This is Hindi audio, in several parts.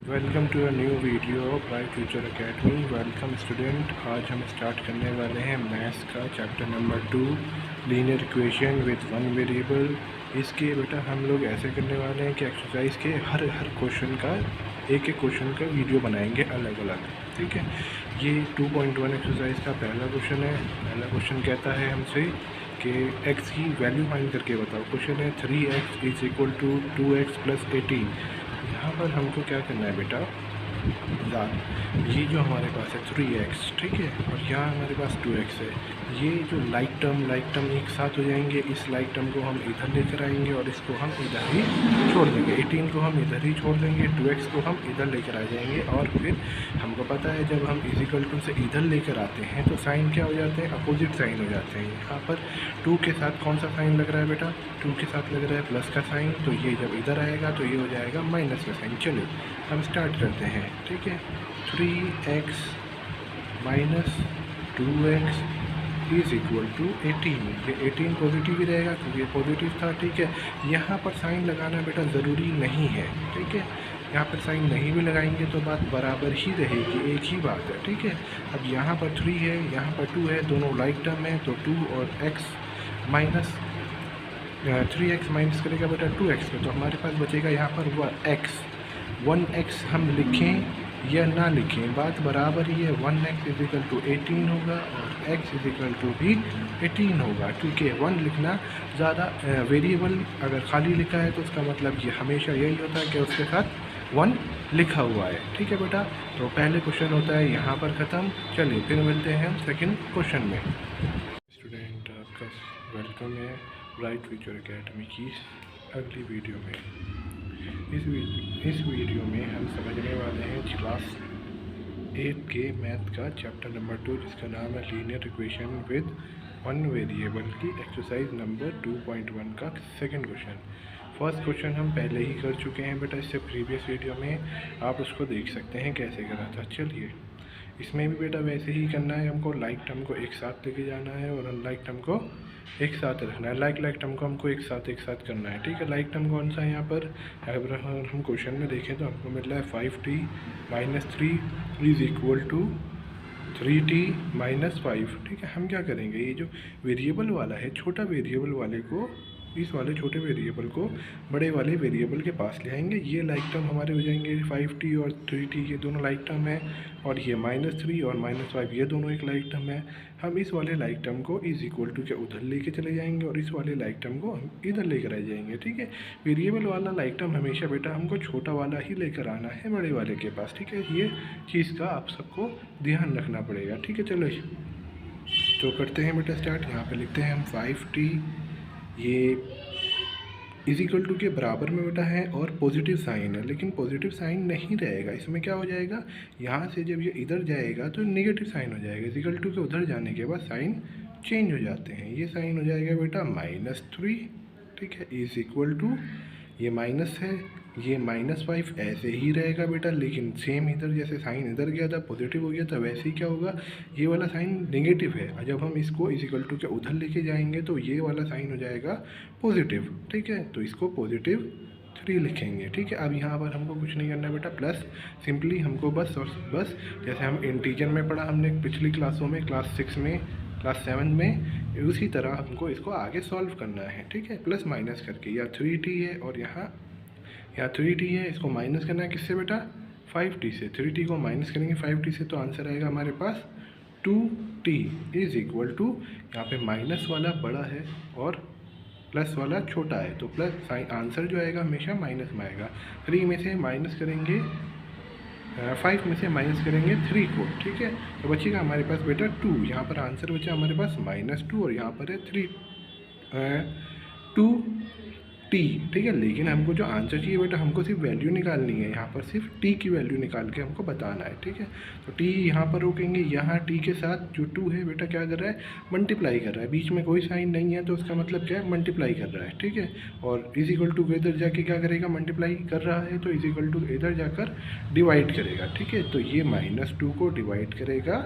Welcome to a new video of bright future academy. Welcome student. आज हम स्टार्ट करने वाले हैं मैथ्स का chapter number 2 linear equation with one variable. इसके बेटा हम लोग ऐसे करने वाले हैं कि एक्सरसाइज के हर क्वेश्चन का एक क्वेश्चन का वीडियो बनाएंगे अलग अलग। ठीक है, ये 2.1 एक्सरसाइज का पहला क्वेश्चन है। पहला क्वेश्चन कहता है हमसे कि x की वैल्यू फाइंड करके बताओ। क्वेश्चन है 3x is equal to 2x plus 18। यहाँ पर हमको क्या करना है बेटा, ये जो हमारे पास है 3x, ठीक है, और यहाँ हमारे पास 2x है। ये जो लाइक टर्म एक साथ हो जाएंगे। इस लाइक टर्म को हम इधर लेकर आएंगे और इसको हम इधर ही छोड़ देंगे। 18 को हम इधर ही छोड़ देंगे, 2x को हम इधर लेकर आ जाएंगे। और फिर हमको पता है जब हम इजिकल टू से इधर लेकर आते हैं तो साइन क्या हो जाते हैं, अपोजिट साइन हो जाते हैं। यहाँ पर 2 के साथ कौन सा साइन लग रहा है बेटा, 2 के साथ लग रहा है प्लस का साइन, तो ये जब इधर आएगा तो ये हो जाएगा माइनस का साइन। चलिए हम स्टार्ट करते हैं। ठीक है, 3x minus 2x is equal to 18। ये 18 पॉजिटिव ही रहेगा क्योंकि ये पॉजिटिव था। ठीक है, यहाँ पर साइन लगाना बेटा ज़रूरी नहीं है। ठीक है, यहाँ पर साइन नहीं भी लगाएंगे तो बात बराबर ही रहेगी, एक ही बात है। ठीक है, अब यहाँ पर 3 है, यहाँ पर 2 है, दोनों लाइक टर्म है, तो 2 और x माइनस 3x माइनस करेगा बेटा 2x में, तो हमारे पास बचेगा यहाँ पर वह x। 1x हम लिखें या ना लिखें बात बराबर ही है। 1x इज इक्वल टू 18 होगा और x इज इक्वल टू भी 18 होगा, क्योंकि 1 लिखना ज़्यादा वेरिएबल अगर खाली लिखा है तो उसका मतलब ये हमेशा यही होता है कि उसके साथ 1 लिखा हुआ है। ठीक है बेटा, तो पहले क्वेश्चन होता है यहाँ पर ख़त्म। चलिए फिर मिलते हैं हम सेकेंड क्वेश्चन में। स्टूडेंट आपका वेलकम है ब्राइट फ्यूचर एकेडमी की अगली वीडियो में। इस वीडियो में हम समझने वाले हैं क्लास 8 के मैथ का चैप्टर नंबर 2, जिसका नाम है linear equation with one variable की एक्सरसाइज नंबर 2.1 का सेकंड क्वेश्चन। फर्स्ट क्वेश्चन हम पहले ही कर चुके हैं बेटा, इससे प्रीवियस वीडियो में आप उसको देख सकते हैं कैसे करा था। चलिए इसमें भी बेटा वैसे ही करना है, हमको लाइक टर्म को एक साथ लेके जाना है और अनलाइक टर्म को एक साथ रखना है। लाइक टर्म को हमको एक साथ करना है। ठीक है, लाइक टर्म कौन सा है यहाँ पर, अगर हम क्वेश्चन में देखें तो हमको मिल रहा है 5t minus 3 is equal to 3t minus 5। ठीक है, हम क्या करेंगे, ये जो वेरिएबल वाला है छोटा वेरिएबल वाले को, इस वाले छोटे वेरिएबल को बड़े वाले वेरिएबल के पास ले आएंगे। ये लाइक टर्म हमारे हो जाएंगे 5t और 3t, ये दोनों लाइक टर्म है, और ये -3 और -5 ये दोनों एक लाइक टर्म है। हम इस वाले लाइक टर्म को इज इक्वल टू के उधर लेके चले जाएंगे और इस वाले लाइक टर्म को हम इधर लेकर आ जाएंगे। ठीक है, वेरिएबल वाला लाइक टर्म हमेशा बेटा हमको छोटा वाला ही लेकर आना है बड़े वाले के पास। ठीक है, ये चीज़ का आप सबको ध्यान रखना पड़ेगा। ठीक है, चलो तो करते हैं बेटा स्टार्ट। यहाँ पर लिखते हैं हम 5t, ये इज इक्वल टू के बराबर में बेटा है और पॉजिटिव साइन है, लेकिन पॉजिटिव साइन नहीं रहेगा। इसमें क्या हो जाएगा, यहाँ से जब ये इधर जाएगा तो नेगेटिव साइन हो जाएगा। इज इक्वल टू के उधर जाने के बाद साइन चेंज हो जाते हैं। ये साइन हो जाएगा बेटा -3। ठीक है, इज इक्वल टू ये माइनस है, ये -5 ऐसे ही रहेगा बेटा, लेकिन सेम इधर जैसे साइन इधर गया था पॉजिटिव हो गया था, वैसे ही क्या होगा, ये वाला साइन नेगेटिव है और जब हम इसको इज इक्वल टू के उधर लेके जाएंगे तो ये वाला साइन हो जाएगा पॉजिटिव। ठीक है, तो इसको +3 लिखेंगे। ठीक है, अब यहाँ पर हमको कुछ नहीं करना बेटा, प्लस सिंपली हमको बस जैसे हम इंटीजर में पढ़ा हमने पिछली क्लासों में, क्लास 6 में, क्लास 7 में, उसी तरह हमको इसको आगे सॉल्व करना है। ठीक है, प्लस माइनस करके, या 3t है और यहाँ 3t है, इसको माइनस करना है किससे बेटा, 5t से। 3t को माइनस करेंगे 5t से तो आंसर आएगा हमारे पास 2t इज़ इक्वल टू, यहाँ पे माइनस वाला बड़ा है और प्लस वाला छोटा है, तो प्लस साइन आंसर जो आएगा हमेशा माइनस में आएगा। 3 में से माइनस करेंगे 5 में से माइनस करेंगे 3 को। ठीक है, तो बचेगा हमारे पास बेटा 2। यहाँ पर आंसर बचा हमारे पास -2 और यहाँ पर है 2t। ठीक है, लेकिन हमको जो आंसर चाहिए बेटा, हमको सिर्फ वैल्यू निकालनी है। यहाँ पर सिर्फ t की वैल्यू निकाल के हमको बताना है। ठीक है, तो t यहाँ पर रोकेंगे, यहाँ t के साथ जो 2 है बेटा क्या कर रहा है, मल्टीप्लाई कर रहा है। बीच में कोई साइन नहीं है तो उसका मतलब क्या है, मल्टीप्लाई कर रहा है। ठीक है, और इज इक्वल टू इधर जाके क्या करेगा, मल्टीप्लाई कर रहा है तो इज इक्वल टू इधर जाकर डिवाइड करेगा। ठीक है, तो ये -2 को डिवाइड करेगा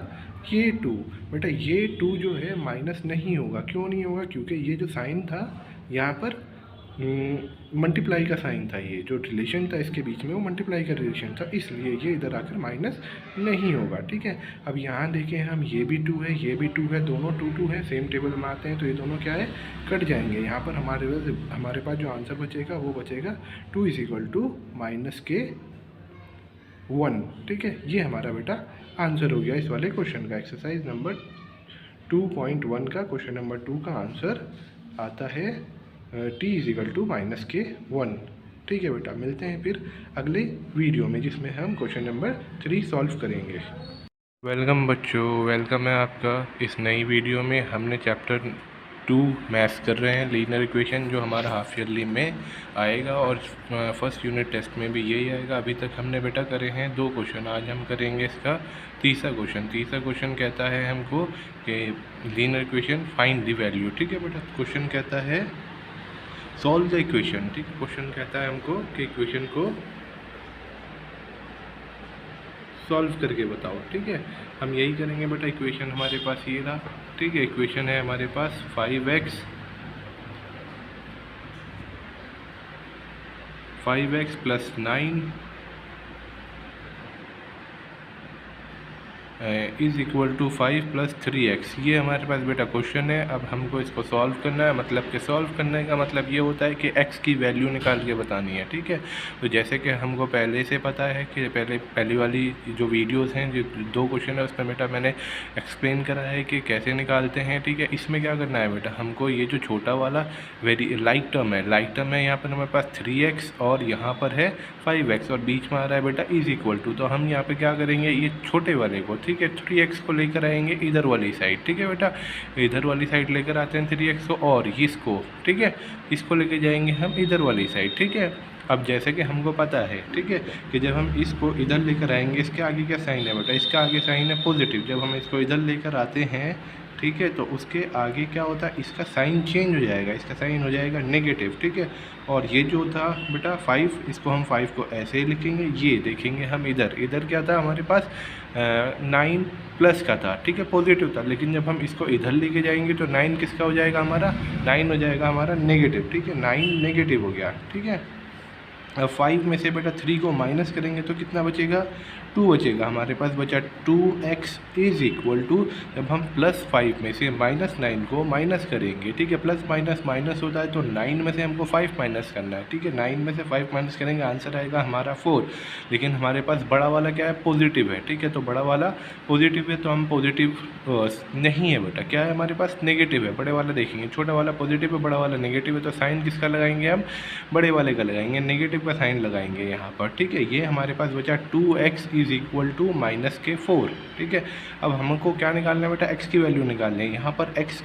ये 2। बेटा ये 2 जो है माइनस नहीं होगा, क्यों नहीं होगा, क्योंकि ये जो साइन था यहाँ पर मल्टीप्लाई का साइन था, ये जो रिलेशन था इसके बीच में वो मल्टीप्लाई का रिलेशन था, इसलिए ये इधर आकर माइनस नहीं होगा। ठीक है, अब यहाँ देखें हम, ये भी 2 है, ये भी 2 है, दोनों 2 2 है, सेम टेबल में आते हैं तो ये दोनों क्या है, कट जाएंगे। यहाँ पर हमारे पास जो आंसर बचेगा वो बचेगा 2 -k 1। ठीक है, ये हमारा बेटा आंसर हो गया इस वाले क्वेश्चन का। एक्सरसाइज नंबर 2.1 का क्वेश्चन नंबर 2 का आंसर आता है t -k 1। ठीक है बेटा, मिलते हैं फिर अगले वीडियो में जिसमें हम क्वेश्चन नंबर 3 सॉल्व करेंगे। वेलकम बच्चों, वेलकम है आपका इस नई वीडियो में। हमने चैप्टर 2 मैथ्स कर रहे हैं, लीनियर इक्वेशन, जो हमारा हाफ ईयरली में आएगा और फर्स्ट यूनिट टेस्ट में भी यही आएगा। अभी तक हमने बेटा करे हैं 2 क्वेश्चन, आज हम करेंगे इसका तीसरा क्वेश्चन। तीसरा क्वेश्चन कहता है हमको कि linear equation find the value. ठीक है बेटा, क्वेश्चन कहता है सॉल्व द इक्वेशन। ठीक है, क्वेश्चन कहता है हमको कि इक्वेशन को सॉल्व करके बताओ। ठीक है, हम यही करेंगे बेटा। इक्वेशन हमारे पास ये रहा। ठीक है, इक्वेशन है हमारे पास 5x + 9 = 5 + 3x। ये हमारे पास बेटा क्वेश्चन है। अब हमको इसको सॉल्व करना है। मतलब कि सॉल्व करने का मतलब ये होता है कि x की वैल्यू निकाल के बतानी है। ठीक है, तो जैसे कि हमको पहले से पता है कि पहली वाली जो वीडियोस हैं, जो 2 क्वेश्चन है, उसमें बेटा मैंने एक्सप्लेन करा है कि कैसे निकालते हैं। ठीक है, इसमें क्या करना है बेटा, हमको ये जो छोटा वाला लाइक टर्म है, यहाँ पर हमारे पास 3x और यहाँ पर है 5x और बीच में आ रहा है बेटा = तो हम यहाँ पे क्या करेंगे, ये छोटे वाले को, ठीक है, 3x को लेकर आएंगे इधर वाली साइड। ठीक है बेटा, इधर वाली साइड लेकर आते हैं 3x को, और इसको, ठीक है, इसको लेके जाएंगे हम इधर वाली साइड। ठीक है, अब जैसे कि हमको पता है, ठीक है, कि जब हम इसको इधर लेकर आएंगे, इसके आगे क्या साइन है बेटा, इसका आगे साइन है पॉजिटिव। जब हम इसको इधर लेकर आते हैं, ठीक है, तो उसके आगे क्या होता है, इसका साइन चेंज हो जाएगा, इसका साइन हो जाएगा नेगेटिव। ठीक है, और ये जो था बेटा 5, इसको हम 5 को ऐसे ही लिखेंगे। ये देखेंगे हम इधर क्या था हमारे पास 9 प्लस का था, ठीक है, पॉजिटिव था। लेकिन जब हम इसको इधर लेके जाएंगे तो 9 किसका हो जाएगा, हमारा 9 हो जाएगा हमारा नेगेटिव। ठीक है, 9 नेगेटिव हो गया। ठीक है, अब 5 में से बेटा 3 को माइनस करेंगे तो कितना बचेगा, 2 बचेगा। हमारे पास बचा 2x = जब हम +5 में से -9 को माइनस करेंगे, ठीक है, प्लस माइनस माइनस होता है, तो 9 में से हमको 5 माइनस करना है। ठीक है, 9 में से 5 माइनस करेंगे, आंसर आएगा हमारा 4। लेकिन हमारे पास बड़ा वाला क्या है, पॉजिटिव है। ठीक है, तो बड़ा वाला पॉजिटिव है, तो हम पॉजिटिव नहीं है बेटा, क्या है हमारे पास, नेगेटिव है। बड़े वाला देखेंगे, छोटा वाला पॉजिटिव है, बड़ा वाला नेगेटिव है, तो साइन किसका लगाएंगे हम, बड़े वाले का लगाएंगे, नेगेटिव का साइन लगाएंगे यहाँ पर। ठीक है, ये हमारे पास बचा 2x = -k4। ठीक है, अब हमको क्या निकालना है बेटा, x की वैल्यू निकालनी है। यहाँ पर x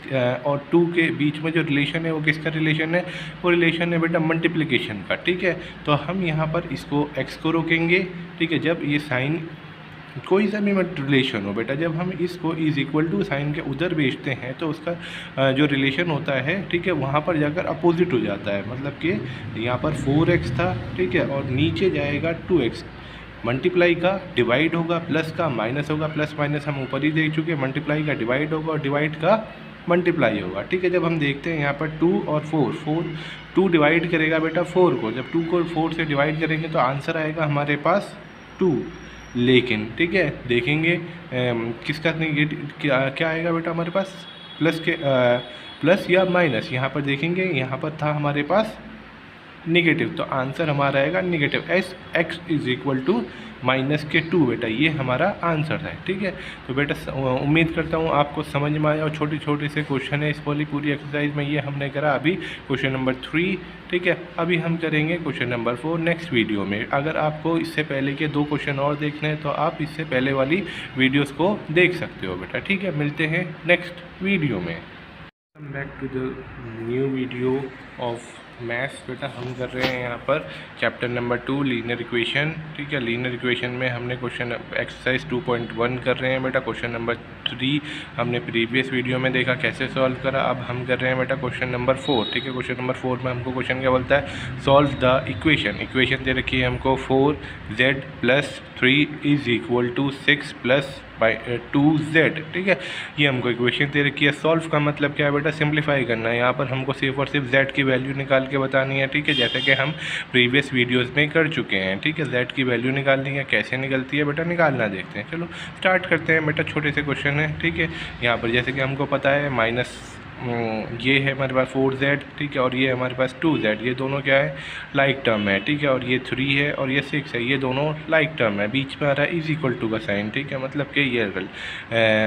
और 2 के बीच में जो रिलेशन है वो किसका रिलेशन है, वो रिलेशन है बेटा मल्टीप्लिकेशन का। ठीक है, तो हम यहाँ पर इसको x को रोकेंगे। ठीक है, जब ये साइन कोई सा भी रिलेशन हो बेटा, जब हम इसको = साइन के उधर भेजते हैं तो उसका जो रिलेशन होता है, ठीक है, वहाँ पर जाकर अपोजिट हो जाता है। मतलब कि यहाँ पर 4x था, ठीक है, और नीचे जाएगा 2x। मल्टीप्लाई का डिवाइड होगा, प्लस का माइनस होगा, प्लस माइनस हम ऊपर ही देख चुके हैं। मल्टीप्लाई का डिवाइड होगा और डिवाइड का मल्टीप्लाई होगा। ठीक है, जब हम देखते हैं यहाँ पर 2 और 4, 2 डिवाइड करेगा बेटा 4 को, जब 2 को 4 से डिवाइड करेंगे तो आंसर आएगा हमारे पास 2। लेकिन ठीक है, देखेंगे किसका नेगेटिव क्या आएगा बेटा हमारे पास, प्लस या माइनस। यहाँ पर देखेंगे, यहाँ पर था हमारे पास नेगेटिव, तो आंसर हमारा आएगा नेगेटिव। x = -k2 बेटा, ये हमारा आंसर है। ठीक है, तो बेटा उम्मीद करता हूँ आपको समझ में आया। और छोटे छोटे से क्वेश्चन है इस वाली पूरी एक्सरसाइज में, ये हमने करा अभी क्वेश्चन नंबर 3। ठीक है, अभी हम करेंगे क्वेश्चन नंबर 4 नेक्स्ट वीडियो में। अगर आपको इससे पहले के 2 क्वेश्चन और देखने हैं तो आप इससे पहले वाली वीडियोज़ को देख सकते हो बेटा। ठीक है, मिलते हैं नेक्स्ट वीडियो में। Back to the new video of maths. बेटा हम कर रहे हैं यहाँ पर चैप्टर नंबर 2 लीनियर इक्वेशन। ठीक है, लीनियर इक्वेशन में हमने क्वेश्चन एक्सरसाइज 2.1 कर रहे हैं बेटा। क्वेश्चन नंबर 3 हमने प्रीवियस वीडियो में देखा कैसे सॉल्व करा। अब हम कर रहे हैं बेटा क्वेश्चन नंबर 4। ठीक है, क्वेश्चन नंबर 4 में हमको क्वेश्चन क्या बोलता है, सॉल्व द इक्वेशन दे रखी है हमको 4z + 3 = 6 + बाई 2z, ठीक है। ये हमको इक्वेशन दे रखी है। सॉल्व का मतलब क्या है बेटा, सिंप्लीफाई करना है। यहाँ पर हमको सिर्फ और सिर्फ z की वैल्यू निकाल के बतानी है, ठीक है, जैसे कि हम प्रीवियस वीडियोस में कर चुके हैं, ठीक है। z की वैल्यू निकालनी है, कैसे निकलती है बेटा, निकालना देखते हैं। चलो स्टार्ट करते हैं बेटा, छोटे से क्वेश्चन है, ठीक है। यहाँ पर जैसे कि हमको पता है माइनस ये है हमारे पास 4z, ठीक है, और ये हमारे पास 2z, ये दोनों क्या है, लाइक टर्म है, ठीक है। और ये 3 है और ये 6 है, ये दोनों लाइक टर्म है। बीच में आ रहा है इज इक्वल टू का साइन, ठीक है, मतलब कि ये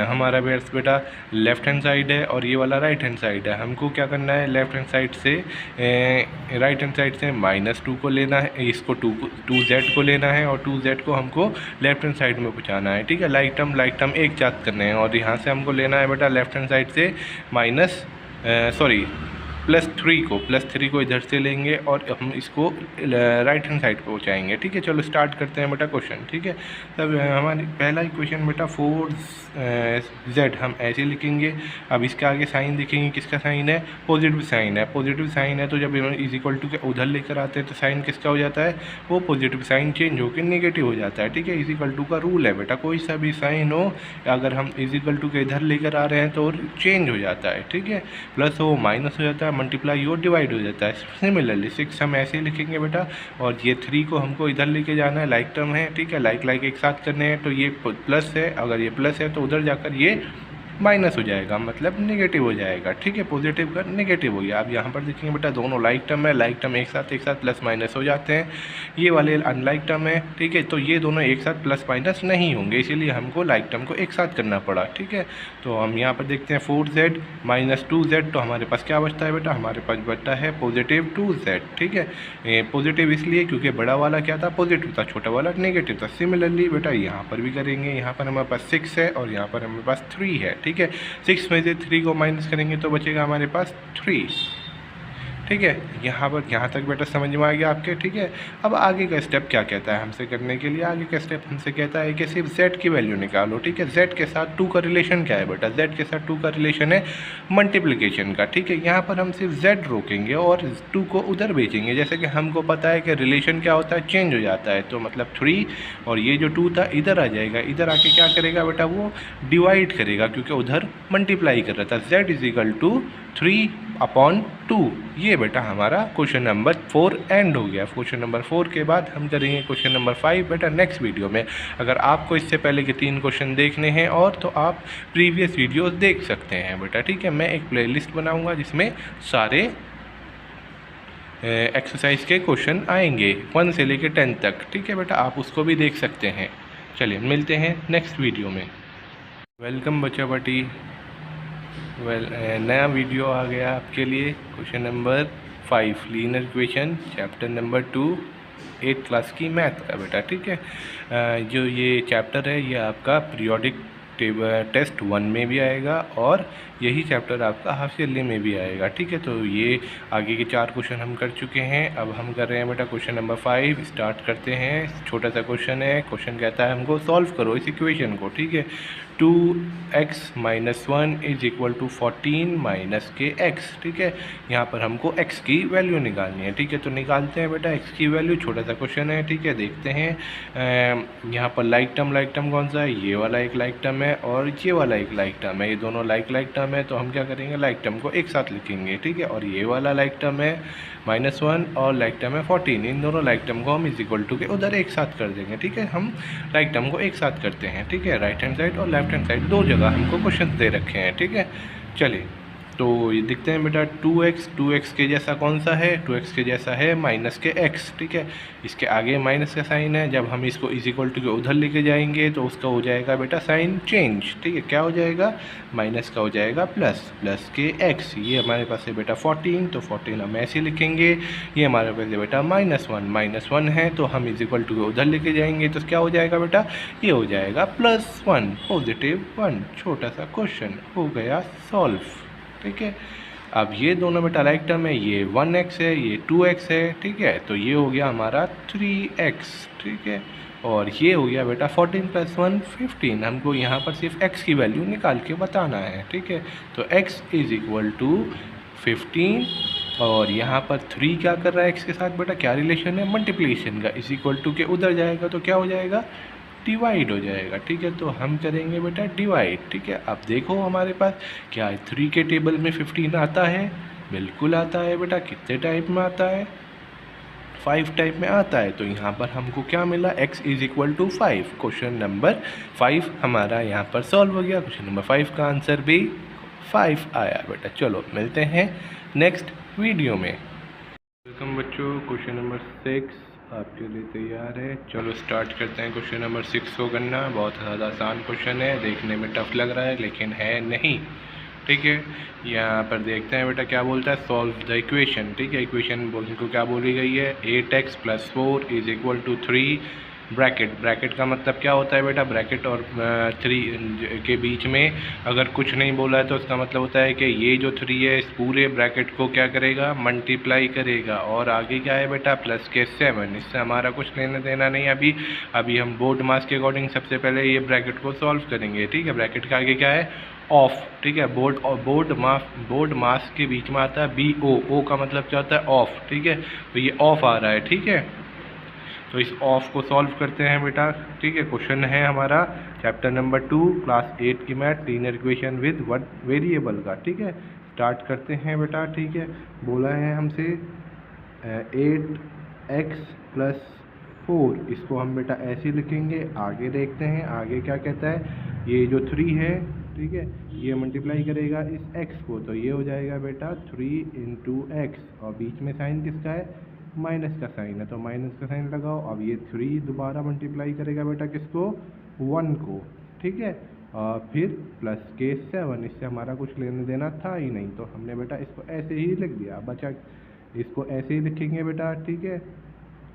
हमारा बेटा लेफ्ट हैंड साइड है और ये वाला राइट हैंड साइड है। हमको क्या करना है, लेफ्ट हैंड साइड से राइट हैंड साइड से -2 को लेना है, इसको 2z को लेना है और 2z को हमको लेफ्ट हैंड साइड में पहुँचाना है, ठीक है। लाइक टर्म एक साथ करने हैं और यहाँ से हमको लेना है बेटा लेफ्ट हैंड साइड से +3 को इधर से लेंगे और हम इसको राइट हैंड साइड पे पहुँचाएंगे, ठीक है। चलो स्टार्ट करते हैं बेटा क्वेश्चन, ठीक है। तब हमारी पहला इक्वेशन बेटा 4z हम ऐसे लिखेंगे। अब इसके आगे साइन दिखेंगे, किसका साइन है, पॉजिटिव साइन है। पॉजिटिव साइन है तो जब इज इक्वल टू के उधर लेकर आते हैं तो साइन किसका हो जाता है, वो पॉजिटिव साइन चेंज होकर नेगेटिव हो जाता है, ठीक है। इज इक्वल टू का रूल है बेटा, कोई सा भी साइन हो अगर हम इज इक्वल टू के इधर लेकर आ रहे हैं तो चेंज हो जाता है, ठीक है। प्लस हो माइनस हो जाता है, मल्टीप्लाई और डिवाइड हो जाता है। सिमिलरली 6 हम ऐसे ही लिखेंगे बेटा, और ये 3 को हमको इधर लेके जाना है, लाइक टर्म है, ठीक है। लाइक एक साथ करने हैं तो ये प्लस है, अगर ये प्लस है तो उधर जाकर ये माइनस हो जाएगा, मतलब नेगेटिव हो जाएगा, ठीक है। पॉजिटिव का नेगेटिव हो गया। आप यहाँ पर देखेंगे बेटा दोनों लाइक टर्म है, लाइक टर्म एक साथ प्लस माइनस हो जाते हैं। ये वाले अनलाइक टर्म है, ठीक है, तो ये दोनों एक साथ प्लस माइनस नहीं होंगे, इसीलिए हमको लाइक टर्म को एक साथ करना पड़ा, ठीक है। तो हम यहाँ पर देखते हैं 4z - 2z, तो हमारे पास क्या बचता है बेटा, हमारे पास बचता है पॉजिटिव 2z, ठीक है। पॉजिटिव इसलिए क्योंकि बड़ा वाला क्या था, पॉजिटिव था, छोटा वाला नेगेटिव था। सिमिलरली बेटा यहाँ पर भी करेंगे, यहाँ पर हमारे पास 6 है और यहाँ पर हमारे पास 3 है, ठीक है। 6 में से 3 को माइनस करेंगे तो बचेगा हमारे पास 3, ठीक है। यहाँ तक बेटा समझ में आ गया आपके, ठीक है। अब आगे का स्टेप क्या कहता है हमसे करने के लिए, आगे का स्टेप हमसे कहता है कि सिर्फ z की वैल्यू निकालो, ठीक है। z के साथ 2 का रिलेशन क्या है बेटा, z के साथ 2 का रिलेशन है मल्टीप्लिकेशन का, ठीक है। यहाँ पर हम सिर्फ z रोकेंगे और 2 को उधर भेजेंगे। जैसे कि हमको पता है कि रिलेशन क्या होता है, चेंज हो जाता है, तो मतलब 3 और ये जो 2 था इधर आ जाएगा। इधर आके क्या करेगा बेटा, वो डिवाइड करेगा क्योंकि उधर मल्टीप्लाई कर रहा था। z = 3/2। ये बेटा हमारा क्वेश्चन नंबर 4 एंड हो गया। क्वेश्चन नंबर 4 के बाद हम करेंगे क्वेश्चन नंबर 5 बेटा नेक्स्ट वीडियो में। अगर आपको इससे पहले के 3 क्वेश्चन देखने हैं और तो आप प्रीवियस वीडियोस देख सकते हैं बेटा, ठीक है। मैं एक प्लेलिस्ट बनाऊंगा जिसमें सारे एक्सरसाइज के क्वेश्चन आएंगे 1 से लेकर 10 तक, ठीक है बेटा, आप उसको भी देख सकते हैं। चलिए मिलते हैं नेक्स्ट वीडियो में। वेलकम बच्चा पार्टी। नया वीडियो आ गया आपके लिए। Question number 5 linear equation chapter number 2 8th class की मैथ का बेटा, ठीक है। जो ये चैप्टर है ये आपका पीरियोडिक टेस्ट 1 में भी आएगा और यही चैप्टर आपका हाफ ईयरली में भी आएगा, ठीक है। तो ये आगे के 4 क्वेश्चन हम कर चुके हैं। अब हम कर रहे हैं बेटा क्वेश्चन नंबर 5। स्टार्ट करते हैं। छोटा सा क्वेश्चन है। क्वेश्चन कहता है हमको सॉल्व करो इस इक्वेशन को, ठीक है। 2x - 1 = 14 - kx, ठीक है। यहाँ पर हमको x की वैल्यू निकालनी है, ठीक है। तो निकालते हैं बेटा x की वैल्यू। छोटा सा क्वेश्चन है, ठीक है। देखते हैं यहाँ पर लाइक टर्म कौन सा है, ये वाला एक लाइक टर्म है और ये वाला एक लाइक टर्म है। ये दोनों लाइक टर्म है, तो हम क्या करेंगे, लाइक टर्म को एक साथ लिखेंगे, ठीक है। और ये वाला लाइक टर्म है -1 और लाइक टर्म है 14। इन दोनों लाइक टर्म को हम इज इक्वल टू के उधर एक साथ कर देंगे, ठीक है। हम लाइक टर्म को एक साथ करते हैं, ठीक है। राइट हैंड साइड और लेफ्ट हैंड साइड 2 जगह हमको क्वेश्चन दे रखे हैं, ठीक है। चलिए तो ये देखते हैं बेटा 2x के जैसा कौन सा है, 2x के जैसा है -x, ठीक है। इसके आगे माइनस का साइन है। जब हम इसको इज इक्वल टू के उधर लेके जाएंगे तो उसका हो जाएगा बेटा साइन चेंज, ठीक है। क्या हो जाएगा, माइनस का हो जाएगा प्लस के x। ये हमारे पास है बेटा 14, तो 14 हम ऐसे लिखेंगे। ये हमारे पास है बेटा -1 है, तो हम इज इक्वल टू के उधर लेके जाएंगे तो क्या हो जाएगा बेटा, ये हो जाएगा +1 +1। छोटा सा क्वेश्चन हो गया सॉल्व, ठीक है। अब ये दोनों बेटा लाइक टर्म है, ये 1x है, ये 2x है, ठीक है। तो ये हो गया हमारा 3x, ठीक है। और ये हो गया बेटा 14 + 1 15। हमको यहाँ पर सिर्फ x की वैल्यू निकाल के बताना है, ठीक है। तो x = 15 और यहाँ पर 3 क्या कर रहा है x के साथ बेटा, क्या रिलेशन है, मल्टीप्लिकेशन का। इज इक्वल टू के उधर जाएगा तो क्या हो जाएगा डिवाइड हो जाएगा। ठीक है, तो हम करेंगे बेटा डिवाइड। ठीक है, अब देखो हमारे पास क्या है, 3 के टेबल में 15 आता है, बिल्कुल आता है बेटा। कितने टाइप में आता है, 5 टाइप में आता है। तो यहाँ पर हमको क्या मिला, x is equal to 5। Question number 5 हमारा यहाँ पर सॉल्व हो गया। क्वेश्चन नंबर 5 का आंसर भी 5 आया बेटा। चलो मिलते हैं नेक्स्ट वीडियो में। वेलकम बच्चों, क्वेश्चन नंबर 6 आपके लिए तैयार है। चलो स्टार्ट करते हैं क्वेश्चन नंबर 6 को करना। बहुत ज़्यादा आसान क्वेश्चन है, देखने में टफ लग रहा है लेकिन है नहीं। ठीक है, यहाँ पर देखते हैं बेटा क्या बोलता है, सॉल्व द इक्वेशन। ठीक है, इक्वेशन को क्या बोली गई है, 8x + 4 is equal to 3 bracket. Bracket का मतलब क्या होता है बेटा, ब्रैकेट और 3 के बीच में अगर कुछ नहीं बोला है तो उसका मतलब होता है कि ये जो 3 है इस पूरे ब्रैकेट को क्या करेगा, मल्टीप्लाई करेगा। और आगे क्या है बेटा, प्लस के 7। इससे हमारा कुछ लेना देना नहीं अभी हम बोर्ड मास के अकॉर्डिंग सबसे पहले ये ब्रैकेट को सॉल्व करेंगे। ठीक है, ब्रैकेट के आगे क्या है, ऑफ। ठीक है, बोर्ड मास के बीच में आता है BO। O का मतलब क्या होता है, ऑफ। ठीक है, तो ये ऑफ आ रहा है। ठीक है, तो इस ऑफ को सॉल्व करते हैं बेटा। ठीक है, क्वेश्चन है हमारा चैप्टर नंबर 2 क्लास 8 की math, linear equation with one variable का। ठीक है, स्टार्ट करते हैं बेटा। ठीक है, बोला है हमसे 8x + 4, इसको हम बेटा ऐसे लिखेंगे। आगे देखते हैं आगे क्या कहता है, ये जो 3 है, ठीक है, ये मल्टीप्लाई करेगा इस x को, तो ये हो जाएगा बेटा 3 × x, और बीच में साइन किसका है, माइनस का साइन है, तो माइनस का साइन लगाओ। अब ये 3 दोबारा मल्टीप्लाई करेगा बेटा किसको, 1 को। ठीक है, फिर प्लस के 7, इससे हमारा कुछ लेने देना था ही नहीं, तो हमने बेटा इसको ऐसे ही लिख दिया। बचा इसको ऐसे ही लिखेंगे बेटा। ठीक है,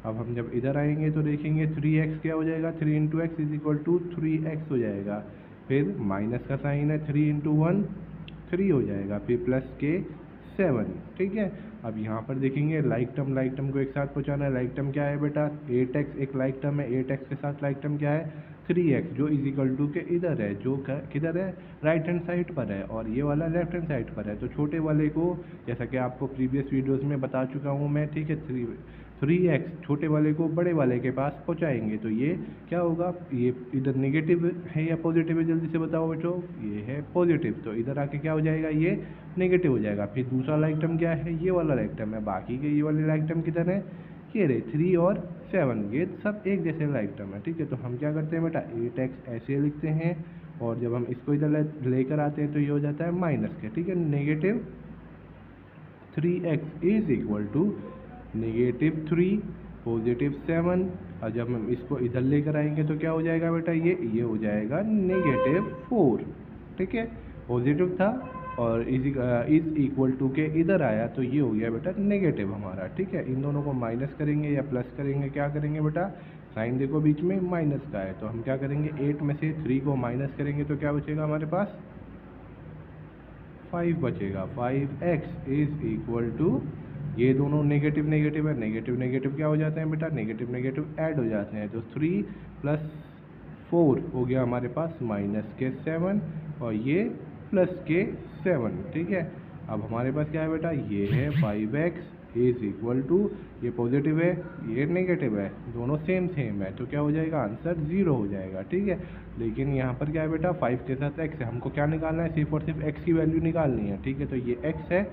अब हम जब इधर आएंगे तो देखेंगे 3x क्या हो जाएगा, 3 × x is equal to 3x हो जाएगा। फिर माइनस का साइन है, 3 × 1 3 हो जाएगा, फिर प्लस के 7। ठीक है, अब यहाँ पर देखेंगे लाइक टर्म को एक साथ पहुँचाना है। लाइक टर्म क्या है बेटा, 8x एक लाइक टर्म है, 8x के साथ लाइक टर्म क्या है, 3x, जो इज इक्वल टू के इधर है, जो किधर है, राइट हैंड साइड पर है, और ये वाला लेफ्ट हैंड साइड पर है। तो छोटे वाले को, जैसा कि आपको प्रीवियस वीडियोस में बता चुका हूँ मैं, ठीक है, 3x छोटे वाले को बड़े वाले के पास पहुँचाएंगे, तो ये क्या होगा, ये इधर नेगेटिव है या पॉजिटिव है, जल्दी से बताओ बच्चों। ये है पॉजिटिव, तो इधर आके क्या हो जाएगा, ये नेगेटिव हो जाएगा। फिर दूसरा लाइक टर्म क्या है, ये वाला लाइक टर्म है। बाकी के ये वाले लाइक टर्म किधर है, ये रहे 3 और 7, ये सब एक जैसे लाइक टर्म है। ठीक है, तो हम क्या करते हैं बेटा, 8x ऐसे लिखते हैं, और जब हम इसको इधर लेकर आते हैं तो ये हो जाता है माइनस के। ठीक है, negative 3x is equal to -3 positive 7, और जब हम इसको इधर लेकर आएंगे तो क्या हो जाएगा बेटा, ये हो जाएगा -4। ठीक है, पॉजिटिव था और इज इक्वल टू के इधर आया तो ये हो गया बेटा नेगेटिव हमारा। ठीक है, इन दोनों को माइनस करेंगे या प्लस करेंगे, क्या करेंगे बेटा, साइन देखो बीच में माइनस का है, तो हम क्या करेंगे, 8 में से 3 को माइनस करेंगे तो क्या बचेगा हमारे पास, 5 बचेगा। 5x इज इक्वल टू, ये दोनों नेगेटिव नेगेटिव है, नेगेटिव नेगेटिव क्या हो जाते हैं बेटा, नेगेटिव नेगेटिव ऐड हो जाते हैं, तो 3 + 4 हो गया हमारे पास -7, और ये प्लस के 7। ठीक है, अब हमारे पास क्या है बेटा, ये है 5x इज इक्वल टू, ये पॉजिटिव है ये नेगेटिव है, दोनों सेम है, तो क्या हो जाएगा, आंसर 0 हो जाएगा। ठीक है, लेकिन यहाँ पर क्या है बेटा, 5 के साथ x है, हमको क्या निकालना है, सिर्फ और सिर्फ x की वैल्यू निकालनी है। ठीक है, तो ये x है,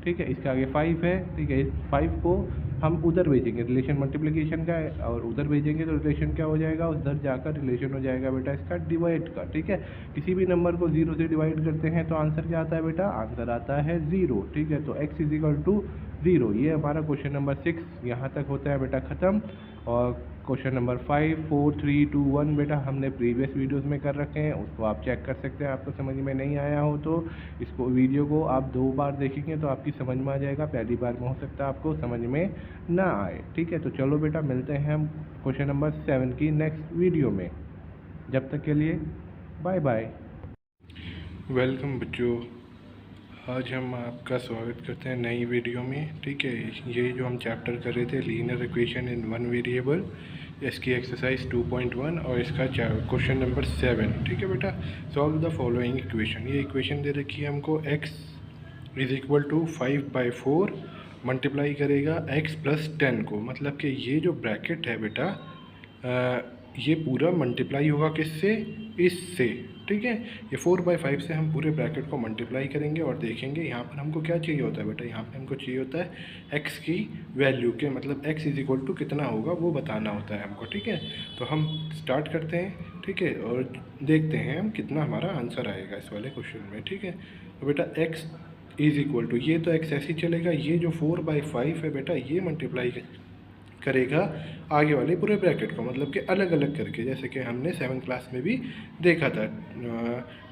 ठीक है, इसके आगे 5 है। ठीक है, इस 5 को हम उधर भेजेंगे, रिलेशन मल्टीप्लिकेशन का है, और उधर भेजेंगे तो रिलेशन क्या हो जाएगा, उधर जाकर रिलेशन हो जाएगा बेटा इसका डिवाइड का। ठीक है, किसी भी नंबर को 0 से डिवाइड करते हैं तो आंसर क्या आता है बेटा, आंसर आता है 0। ठीक है, तो x इज इक्वल टू 0। ये हमारा क्वेश्चन नंबर 6 यहाँ तक होता है बेटा ख़त्म। और क्वेश्चन नंबर 5, 4, 3, 2, 1 बेटा हमने प्रीवियस वीडियोस में कर रखे हैं, उसको आप चेक कर सकते हैं। आपको समझ में नहीं आया हो तो इसको वीडियो को आप 2 बार देखेंगे तो आपकी समझ में आ जाएगा, पहली बार में हो सकता है आपको समझ में ना आए। ठीक है, तो चलो बेटा मिलते हैं हम क्वेश्चन नंबर 7 की नेक्स्ट वीडियो में। जब तक के लिए बाय बाय। वेलकम बच्चों, आज हम आपका स्वागत करते हैं नई वीडियो में। ठीक है, ये जो हम चैप्टर कर रहे थे linear equation in one variable, इसकी एक्सरसाइज 2.1 और इसका क्वेश्चन नंबर 7। ठीक है बेटा, सॉल्व द फॉलोइंग इक्वेशन। ये इक्वेशन दे रखी है हमको, x is equal to 5/4 multiply करेगा x + 10 को, मतलब कि ये जो ब्रैकेट है बेटा ये पूरा मल्टीप्लाई होगा किससे, इससे, ठीक है। ये 4/5 से हम पूरे ब्रैकेट को मल्टीप्लाई करेंगे और देखेंगे यहाँ पर हमको क्या चाहिए होता है बेटा, यहाँ पर हमको चाहिए होता है x की वैल्यू के मतलब x इज इक्वल टू कितना होगा वो बताना होता है हमको, ठीक है। तो हम स्टार्ट करते हैं, ठीक है, और देखते हैं हम कितना हमारा आंसर आएगा इस वाले क्वेश्चन में, ठीक है। तो बेटा x इज इक्वल टू, ये तो x ऐसे ही चलेगा, ये जो 4/5 है बेटा ये मल्टीप्लाई करेगा आगे वाले पूरे ब्रैकेट को, मतलब कि अलग अलग करके, जैसे कि हमने 7th क्लास में भी देखा था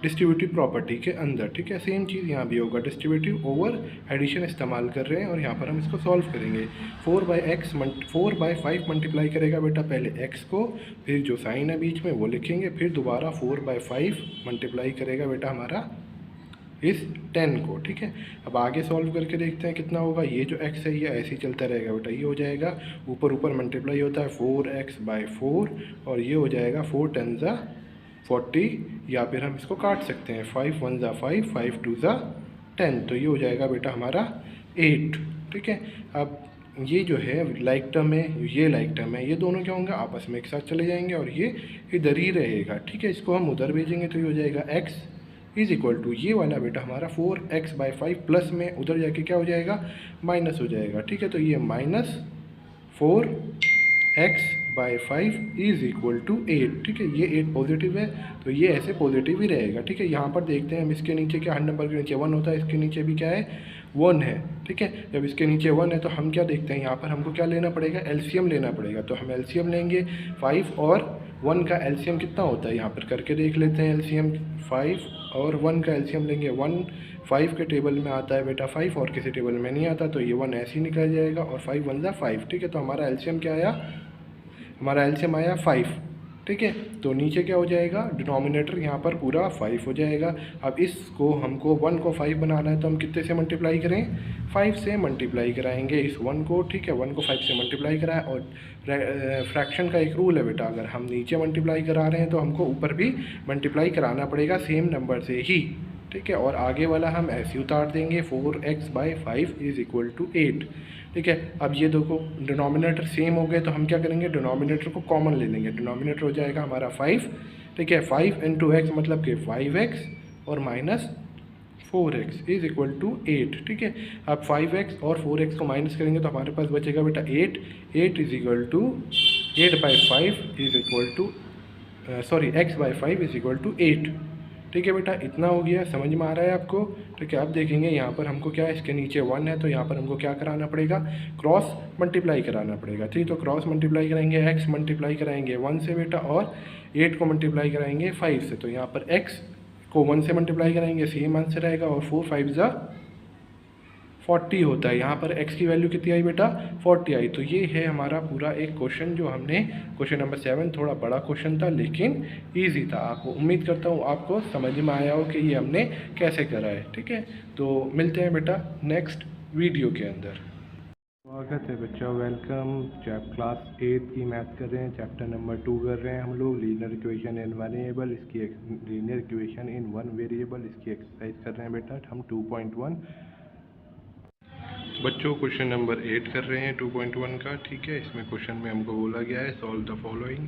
डिस्ट्रीब्यूटिव प्रॉपर्टी के अंदर, ठीक है। सेम चीज़ यहाँ भी होगा, डिस्ट्रीब्यूटिव ओवर एडिशन इस्तेमाल कर रहे हैं और यहाँ पर हम इसको सॉल्व करेंगे। 4/5 मल्टीप्लाई करेगा बेटा पहले x को, फिर जो साइन है बीच में वो लिखेंगे, फिर दोबारा 4/5 मल्टीप्लाई करेगा बेटा हमारा इस 10 को, ठीक है। अब आगे सॉल्व करके देखते हैं कितना होगा। ये जो x है ये ऐसे ही चलता रहेगा बेटा, ये हो जाएगा ऊपर ऊपर मल्टीप्लाई होता है 4x/4 और ये हो जाएगा 4 10 ज़ा 40, या फिर हम इसको काट सकते हैं 5 1 ज़ा 5 5 2 ज़ा 10, तो ये हो जाएगा बेटा हमारा 8, ठीक है। अब ये जो है लाइक टर्म है, ये लाइक टर्म है, ये दोनों क्या होंगे आपस में एक साथ चले जाएंगे और ये इधर ही रहेगा, ठीक है। इसको हम उधर भेजेंगे तो ये हो जाएगा x इज इक्वल टू ये वाला बेटा हमारा 4x/5 प्लस में उधर जाके क्या हो जाएगा माइनस हो जाएगा, ठीक है। तो ये -4x/5 इज इक्वल टू 8, ठीक है। ये 8 पॉजिटिव है तो ये ऐसे पॉजिटिव ही रहेगा, ठीक है। यहाँ पर देखते हैं हम इसके नीचे क्या, हर नंबर के नीचे 1 होता है, इसके नीचे भी क्या है 1 है, ठीक है। जब इसके नीचे 1 है तो हम क्या देखते हैं यहाँ पर हमको क्या लेना पड़ेगा, एलसीएम लेना पड़ेगा। तो हम एलसीएम लेंगे, 5 और 1 का एलसीएम कितना होता है यहाँ पर करके देख लेते हैं। एलसीएम 5 और 1 का एलसीएम लेंगे, 1 5 के टेबल में आता है बेटा 5 और किसी टेबल में नहीं आता, तो ये 1 ऐसे ही निकल जाएगा और 5 1 ज़ा 5, ठीक है। तो हमारा एलसीएम क्या आया, हमारा एलसीएम आया 5, ठीक है। तो नीचे क्या हो जाएगा, डिनोमिनेटर यहाँ पर पूरा 5 हो जाएगा। अब इसको हमको 1 को 5 बनाना है तो हम कितने से मल्टीप्लाई करें, 5 से मल्टीप्लाई कराएंगे इस 1 को, ठीक है। 1 को 5 से मल्टीप्लाई कराएं और फ्रैक्शन का एक रूल है बेटा, अगर हम नीचे मल्टीप्लाई करा रहे हैं तो हमको ऊपर भी मल्टीप्लाई कराना पड़ेगा सेम नंबर से ही, ठीक है। और आगे वाला हम ऐसे उतार देंगे 4x/5 इज इक्वल टू 8, ठीक है। अब ये देखो डिनोमिनेटर सेम हो गए तो हम क्या करेंगे, डिनोमिनेटर को कॉमन ले लेंगे, डिनोमिनेटर हो जाएगा हमारा 5, ठीक है। 5 × x मतलब कि 5x और minus 4x is equal to 8, ठीक है। अब 5x और 4x को माइनस करेंगे तो हमारे पास बचेगा बेटा 8 is equal to 8/5 is equal to x/5 is equal to 8, ठीक है बेटा। इतना हो गया, समझ में आ रहा है आपको, ठीक है। अब देखेंगे यहाँ पर हमको क्या है, इसके नीचे 1 है तो यहाँ पर हमको क्या कराना पड़ेगा, क्रॉस मल्टीप्लाई कराना पड़ेगा, ठीक। तो क्रॉस मल्टीप्लाई कराएंगे, x मल्टीप्लाई कराएंगे 1 से बेटा और 8 को मल्टीप्लाई कराएंगे 5 से, तो यहाँ पर x को 1 से मल्टीप्लाई कराएंगे सेम आंसर रहेगा और 4 5 ज़ा 40 होता है। यहाँ पर x की वैल्यू कितनी आई बेटा, 40 आई। तो ये है हमारा पूरा एक क्वेश्चन जो हमने, क्वेश्चन नंबर 7 थोड़ा बड़ा क्वेश्चन था लेकिन इजी था। आपको उम्मीद करता हूँ आपको समझ में आया हो कि ये हमने कैसे करा है, ठीक है। तो मिलते हैं बेटा नेक्स्ट वीडियो के अंदर। स्वागत है बच्चों, वेलकम। क्लास 8 की मैथ कर रहे हैं, चैप्टर नंबर 2 कर रहे हैं हम लोग, linear equation in one variable, इसकी linear equation in one variable, इसकी एक्सरसाइज कर रहे हैं बेटा हम 2.1 बच्चों। क्वेश्चन नंबर 8 कर रहे हैं 2.1 का, ठीक है। इसमें क्वेश्चन में हमको बोला गया है सॉल्व द फॉलोइंग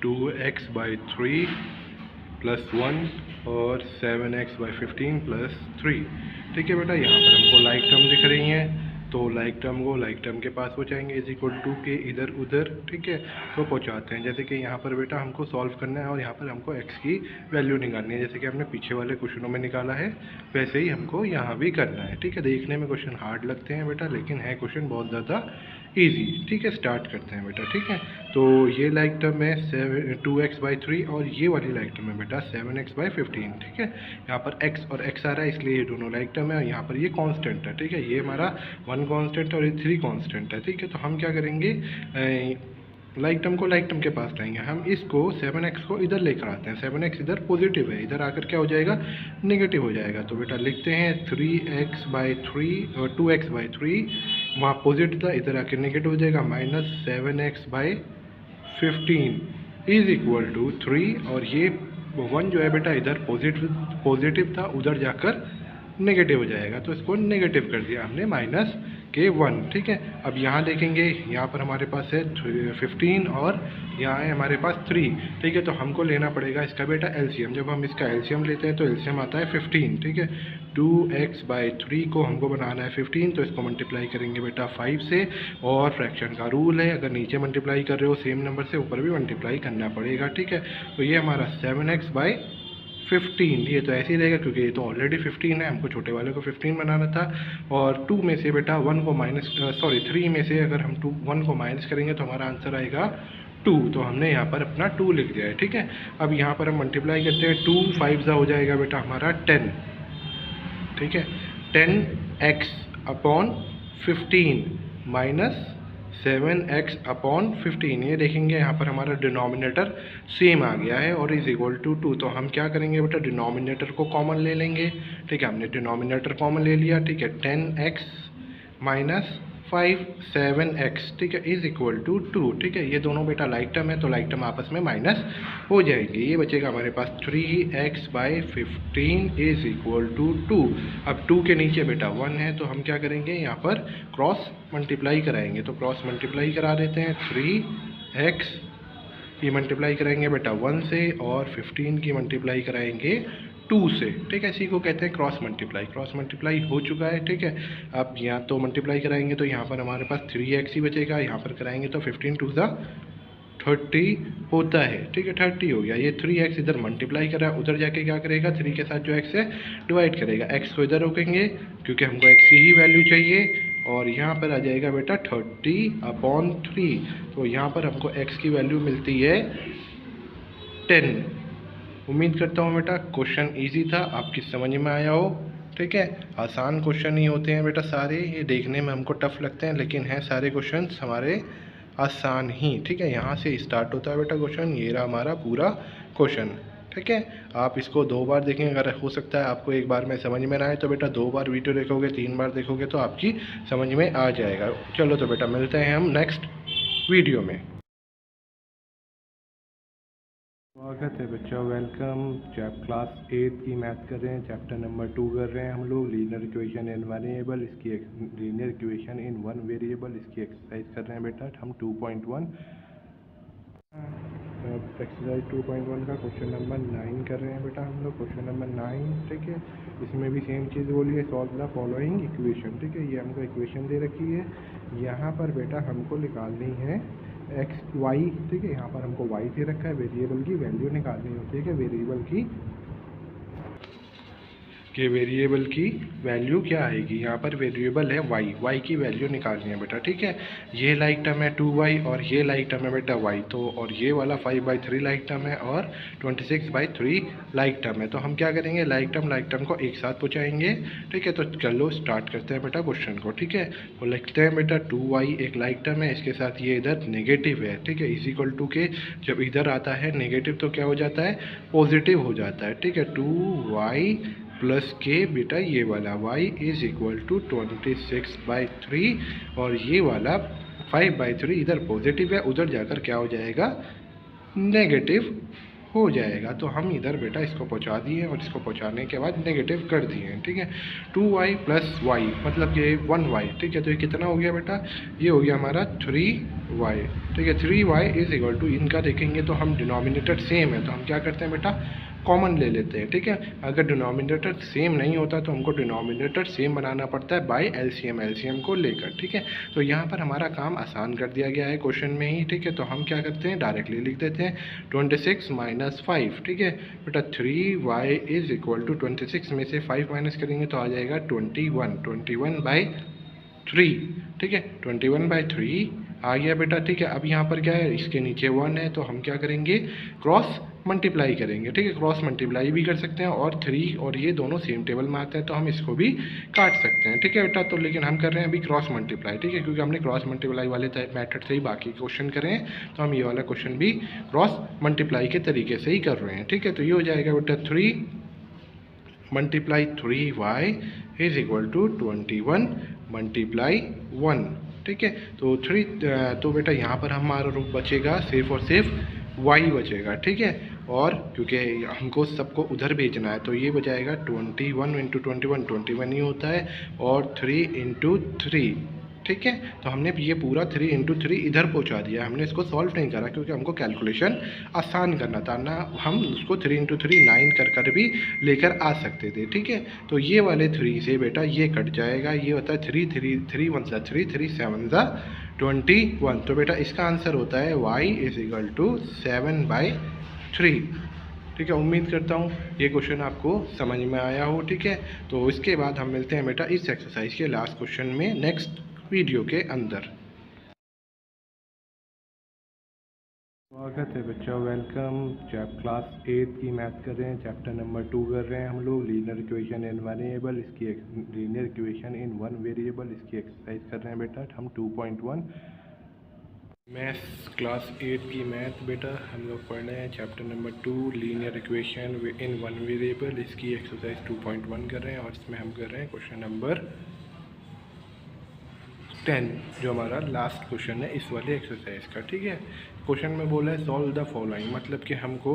2x/3 + 1 और 7x/15 + 3, ठीक है बेटा। यहाँ पर हमको लाइक टर्म दिख रही हैं तो लाइक टर्म को लाइक टर्म के पास पहुँचाएंगे इज इक्वल टू के इधर उधर, ठीक है। तो पहुँचाते हैं, जैसे कि यहाँ पर बेटा हमको सॉल्व करना है और यहाँ पर हमको x की वैल्यू निकालनी है, जैसे कि हमने पीछे वाले क्वेश्चनों में निकाला है वैसे ही हमको यहाँ भी करना है, ठीक है। देखने में क्वेश्चन हार्ड लगते हैं बेटा लेकिन है क्वेश्चन बहुत ज़्यादा ईजी, ठीक है। स्टार्ट करते हैं बेटा, ठीक है। तो ये लाइक टर्म है 2x/3 और ये वाली लाइक टर्म है बेटा 7x/15, ठीक है। यहाँ पर x और x आ रहा है इसलिए ये दोनों लाइक टर्म है और यहाँ पर ये कांस्टेंट है, ठीक है। ये हमारा 1 कांस्टेंट और ये 3 कांस्टेंट है, ठीक है। तो हम क्या करेंगे, लाइक टर्म को लाइक टर्म के पास लाएंगे, हम इसको 7x को इधर लेकर आते हैं, 7x इधर पॉजिटिव है, इधर आकर क्या हो जाएगा नेगेटिव हो जाएगा। तो बेटा लिखते हैं 3x/3 और 2x/3 वहाँ पॉजिटिव था, इधर आकर नेगेटिव हो जाएगा -7x/15 इज इक्वल टू 3 और ये 1 जो है बेटा इधर पॉजिटिव था उधर जाकर नेगेटिव हो जाएगा, तो इसको नेगेटिव कर दिया हमने, माइनस के 1, ठीक है। अब यहाँ देखेंगे, यहाँ पर हमारे पास है 15 और यहाँ है हमारे पास 3, ठीक है। तो हमको लेना पड़ेगा इसका बेटा एलसीएम। जब हम इसका एलसीएम लेते हैं तो एलसीएम आता है 15, ठीक है। 2x/3 को हमको बनाना है 15, तो इसको मल्टीप्लाई करेंगे बेटा 5 से, और फ्रैक्शन का रूल है, अगर नीचे मल्टीप्लाई कर रहे हो सेम नंबर से, ऊपर भी मल्टीप्लाई करना पड़ेगा, ठीक है। तो ये हमारा 7x/15, ये तो ऐसे ही रहेगा क्योंकि ये तो ऑलरेडी 15 है, हमको छोटे वाले को 15 बनाना था। और 2 में से बेटा 1 को थ्री में से अगर हम 1 को माइनस करेंगे तो हमारा आंसर आएगा 2, तो हमने यहाँ पर अपना 2 लिख दिया है, ठीक है। अब यहाँ पर हम मल्टीप्लाई करते हैं, 2 5 हो जाएगा बेटा हमारा 10, ठीक है। 10x/15 माइनस 7x/15, ये देखेंगे यहाँ पर हमारा डिनोमिनेटर सेम आ गया है और इज इक्वल टू 2। तो हम क्या करेंगे बेटा, डिनोमिनेटर को कॉमन ले लेंगे, ठीक है। हमने डिनोमिनेटर कॉमन ले लिया, ठीक है। 10x माइनस 5 7x, ठीक है, इज इक्वल टू 2, ठीक है। ये दोनों बेटा लाइक टर्म है तो लाइक टर्म आपस में माइनस हो जाएंगे। ये बचेगा हमारे पास 3x/15 इज इक्वल टू 2। अब 2 के नीचे बेटा 1 है तो हम क्या करेंगे, यहाँ पर क्रॉस मल्टीप्लाई कराएंगे। तो क्रॉस मल्टीप्लाई करा देते हैं, 3x की मल्टीप्लाई कराएंगे बेटा 1 से, और 15 की मल्टीप्लाई कराएंगे 2 से, ठीक है। इसी को कहते हैं क्रॉस मल्टीप्लाई। क्रॉस मल्टीप्लाई हो चुका है, ठीक है। अब यहाँ तो मल्टीप्लाई कराएंगे तो यहाँ पर हमारे पास 3x ही बचेगा, यहाँ पर कराएंगे तो 15 2 30 होता है, ठीक है। 30 हो गया। ये 3x इधर मल्टीप्लाई करा, उधर जाके क्या करेगा, 3 के साथ जो x है डिवाइड करेगा। x को इधर रोकेंगे क्योंकि हमको x की ही वैल्यू चाहिए, और यहाँ पर आ जाएगा बेटा 30/3। तो यहाँ पर हमको x की वैल्यू मिलती है 10। उम्मीद करता हूँ बेटा क्वेश्चन इजी था, आपकी समझ में आया हो, ठीक है। आसान क्वेश्चन ही होते हैं बेटा सारे, ये देखने में हमको टफ लगते हैं लेकिन हैं सारे क्वेश्चन हमारे आसान ही, ठीक है। यहाँ से स्टार्ट होता है बेटा क्वेश्चन, ये रहा हमारा पूरा क्वेश्चन, ठीक है। आप इसको 2 बार देखें, अगर हो सकता है आपको एक बार में समझ में ना आए तो बेटा 2 बार वीडियो देखोगे, 3 बार देखोगे तो आपकी समझ में आ जाएगा। चलो तो बेटा मिलते हैं हम नेक्स्ट वीडियो में। स्वागत है बच्चों, वेलकम। क्लास 8 की मैथ कर रहे हैं, चैप्टर नंबर 2 कर रहे हैं हम लोग, लीनियर इक्वेशन इन वेरिएबल। इसकी लीनियर इक्वेशन इन 1 वेरिएबल, इसकी एक्सरसाइज कर रहे हैं बेटा हम 2.1। एक्सरसाइज 2.1 का क्वेश्चन नंबर 9 कर रहे हैं बेटा हम लोग, क्वेश्चन नंबर 9, ठीक है। इसमें भी सेम चीज़ बोलिए, सॉल्व द फॉलोइंग इक्वेशन, ठीक है। ये हमको इक्वेशन दे रखी है, यहाँ पर बेटा हमको निकालनी है एक्स वाई, ठीक है। यहाँ पर हमको वाई दे रखा है, वेरिएबल की वैल्यू निकालनी होती है कि वेरिएबल की वैल्यू क्या आएगी। यहाँ पर वेरिएबल है वाई की वैल्यू निकालनी है बेटा, ठीक है। ये लाइक टर्म है 2y और ये लाइक टर्म है बेटा y, तो और ये वाला 5/3 लाइक टर्म है और 26/3 लाइक टर्म है। तो हम क्या करेंगे, लाइक टर्म को एक साथ पहुँचाएंगे, ठीक है। तो चलो स्टार्ट करते हैं बेटा क्वेश्चन को, ठीक है। तो लिखते हैं बेटा 2y एक लाइक टर्म है, इसके साथ ये इधर नेगेटिव है, ठीक है। इज इक्वल टू के जब इधर आता है नेगेटिव तो क्या हो जाता है, पॉजिटिव हो जाता है, ठीक है। 2y प्लस के बेटा ये वाला y इज इक्वल टू 26/3 और ये वाला 5/3 इधर पॉजिटिव है, उधर जाकर क्या हो जाएगा, नेगेटिव हो जाएगा। तो हम इधर बेटा इसको पहुंचा दिए और इसको पहुंचाने के बाद नेगेटिव कर दिए, ठीक है। 2y प्लस वाई मतलब ये 1y, ठीक है। तो ये कितना हो गया बेटा, ये हो गया हमारा 3y, ठीक है। 3y इज इक्वल टू, इनका देखेंगे तो हम डिनोमिनेटर सेम है तो हम क्या करते हैं बेटा, कॉमन ले लेते हैं, ठीक है। अगर डिनोमिनेटर सेम नहीं होता तो हमको डिनोमिनेटर सेम बनाना पड़ता है बाय एलसीएम को लेकर, ठीक है। तो यहाँ पर हमारा काम आसान कर दिया गया है क्वेश्चन में ही, ठीक है। तो हम क्या करते हैं, डायरेक्टली लिख देते हैं 26 माइनस 5, ठीक है बेटा। 3y इज इक्वल टू 26 में से 5 माइनस करेंगे तो आ जाएगा 21/3, ठीक है। 21/3 आ गया बेटा, ठीक है। अब यहाँ पर क्या है, इसके नीचे 1 है तो हम क्या करेंगे, क्रॉस मल्टीप्लाई करेंगे, ठीक है। क्रॉस मल्टीप्लाई भी कर सकते हैं और 3 और ये दोनों सेम टेबल में आते हैं तो हम इसको भी काट सकते हैं, ठीक है बेटा। तो लेकिन हम कर रहे हैं अभी क्रॉस मल्टीप्लाई, ठीक है, क्योंकि हमने क्रॉस मल्टीप्लाई वाले मेथड से ही बाकी क्वेश्चन करे हैं तो हम ये वाला क्वेश्चन भी क्रॉस मल्टीप्लाई के तरीके से ही कर रहे हैं, ठीक है। तो ये हो जाएगा बेटा 3 multiply 3y is equal to 21 multiply 1, ठीक है। तो 3 तो बेटा यहाँ पर हमारा रूप बचेगा सिर्फ और सिर्फ y बचेगा, ठीक है। और क्योंकि हमको सबको उधर भेजना है तो ये बचाएगा 21 × 21 21 ही होता है और 3 × 3 ठीक है। तो हमने ये पूरा 3 इंटू 3 इधर पहुंचा दिया, हमने इसको सॉल्व नहीं करा क्योंकि हमको कैलकुलेशन आसान करना था ना, हम उसको 3 इंटू 3 9 कर भी लेकर आ सकते थे, ठीक है। तो ये वाले 3 से बेटा ये कट जाएगा, ये होता है 3 3 3 1 3 3 7 21। तो बेटा इसका आंसर होता है y = 7/3, ठीक है। उम्मीद करता हूँ ये क्वेश्चन आपको समझ में आया हो, ठीक है। तो इसके बाद हम मिलते हैं बेटा इस एक्सरसाइज के लास्ट क्वेश्चन में नेक्स्ट वीडियो के अंदर। स्वागत है बच्चों, वेलकम। क्लास 8 की मैथ कर रहे हैं, चैप्टर नंबर 2 कर रहे हैं हम लोग, लीनियर इक्वेशन इन वेरिएबल, इसकी linear equation in one variable, इसकी एक्सरसाइज कर रहे हैं बेटा हम 2.1 मैथ्स क्लास 8 की मैथ बेटा हम लोग पढ़ रहे हैं chapter number 2 linear equation in one variable, इसकी एक्सरसाइज 2.1 कर रहे हैं और इसमें हम कर रहे हैं क्वेश्चन नंबर 10 जो हमारा लास्ट क्वेश्चन है इस वाले एक्सरसाइज का, ठीक है। क्वेश्चन में बोला है सॉल्व द फॉलोइंग, मतलब कि हमको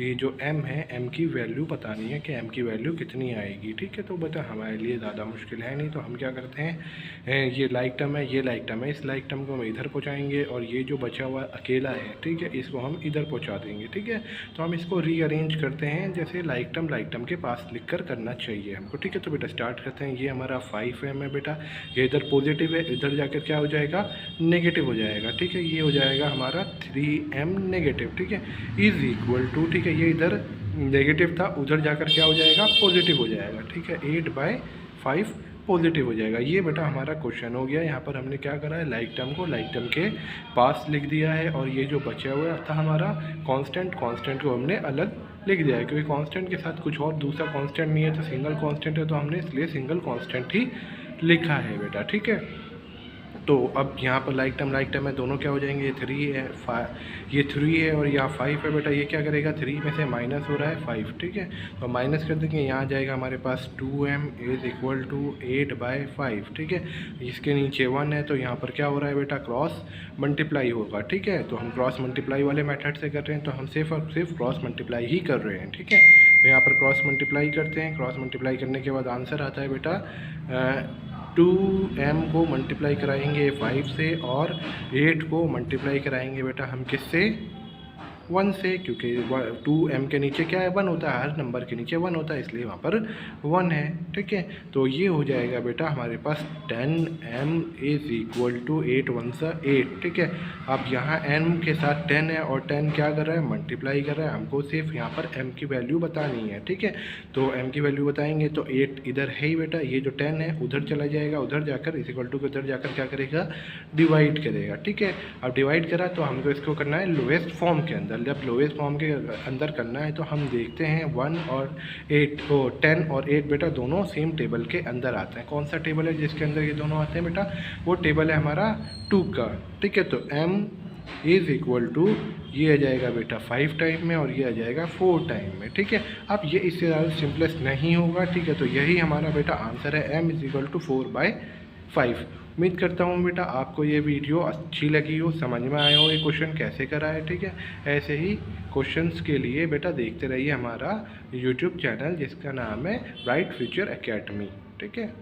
ये जो m है m की वैल्यू बतानी है कि m की वैल्यू कितनी आएगी, ठीक है। तो बता हमारे लिए ज़्यादा मुश्किल है नहीं, तो हम क्या करते हैं, ये लाइक टर्म है, ये लाइक टर्म है, इस लाइक टर्म को हम इधर पहुँचाएंगे और ये जो बचा हुआ अकेला है, ठीक है, इसको हम इधर पहुँचा देंगे, ठीक है। तो हम इसको रीअरेंज करते हैं जैसे लाइक टर्म के पास लिख कर करना चाहिए हमको, ठीक है। तो बेटा स्टार्ट करते हैं, ये हमारा 5m है बेटा, ये इधर पॉजिटिव है, इधर जाकर क्या हो जाएगा, नेगेटिव हो जाएगा, ठीक है। ये हो जाएगा हमारा 3m नेगेटिव, ठीक है, इज इक्वल टू, ठीक है, ये इधर नेगेटिव था, उधर जाकर क्या हो जाएगा, पॉजिटिव हो जाएगा, ठीक है, 8/5 पॉजिटिव हो जाएगा। ये बेटा हमारा क्वेश्चन हो गया। यहाँ पर हमने क्या करा है, लाइक टर्म को लाइक टर्म के पास लिख दिया है और ये जो बचा हुआ था हमारा कांस्टेंट को हमने अलग लिख दिया है, क्योंकि कांस्टेंट के साथ कुछ और दूसरा कांस्टेंट नहीं है, तो सिंगल कांस्टेंट है, तो हमने इसलिए सिंगल कांस्टेंट ही लिखा है बेटा, ठीक है। तो अब यहाँ पर लाइक टर्म है, दोनों क्या हो जाएंगे, ये 3 है और यहाँ 5 है बेटा, ये क्या करेगा, 3 में से माइनस हो रहा है 5, ठीक है। तो माइनस कर देंगे, यहाँ जाएगा हमारे पास 2m इज इक्वल टू 8/5, ठीक है। इसके नीचे 1 है, तो यहाँ पर क्या हो रहा है बेटा, क्रॉस मल्टीप्लाई होगा, ठीक है। तो हम क्रॉस मल्टीप्लाई वाले मेथड से कर रहे हैं, तो हम सिर्फ और सिर्फ क्रॉस मल्टीप्लाई ही कर रहे हैं, ठीक है। तो यहाँ पर क्रॉस मल्टीप्लाई करते हैं, क्रॉस मल्टीप्लाई करने के बाद आंसर आता है बेटा 2m को मल्टीप्लाई कराएंगे 5 से और 8 को मल्टीप्लाई कराएंगे बेटा हम किससे, 1 से, क्योंकि 2m के नीचे क्या है, 1 होता है, हर नंबर के नीचे 1 होता है, इसलिए वहाँ पर 1 है, ठीक है। तो ये हो जाएगा बेटा हमारे पास 10m इज इक्वल टू 8 1 8, ठीक है। अब यहाँ m के साथ 10 है और 10 क्या कर रहा है, मल्टीप्लाई कर रहा है, हमको सिर्फ यहाँ पर m की वैल्यू बतानी है, ठीक है। तो m की वैल्यू बताएंगे तो 8 इधर है ही बेटा, ये जो 10 है उधर चला जाएगा, उधर जाकर इज इक्वल टू के उधर जाकर क्या करेगा, डिवाइड करेगा, ठीक है। अब डिवाइड करा तो हमको इसको करना है लोएस्ट फॉर्म के अंदर, जब लोएस्ट फॉर्म के अंदर करना है तो हम देखते हैं 1 और 8 10 और 8 बेटा दोनों सेम टेबल के अंदर आते हैं। कौन सा टेबल है जिसके अंदर ये दोनों आते हैं बेटा, वो टेबल है हमारा 2 का, ठीक है। तो m इज इक्वल टू ये आ जाएगा बेटा 5 टाइम में और ये आ जाएगा 4 टाइम में, ठीक है। अब ये इससे ज़्यादा सिंपलेस्ट नहीं होगा, ठीक है। तो यही हमारा बेटा आंसर है, m इज इक्वल टू 4/5। उम्मीद करता हूँ बेटा आपको ये वीडियो अच्छी लगी हो, समझ में आया हो ये क्वेश्चन कैसे करा है, ठीक है। ऐसे ही क्वेश्चंस के लिए बेटा देखते रहिए हमारा यूट्यूब चैनल जिसका नाम है ब्राइट फ्यूचर एकेडमी, ठीक है।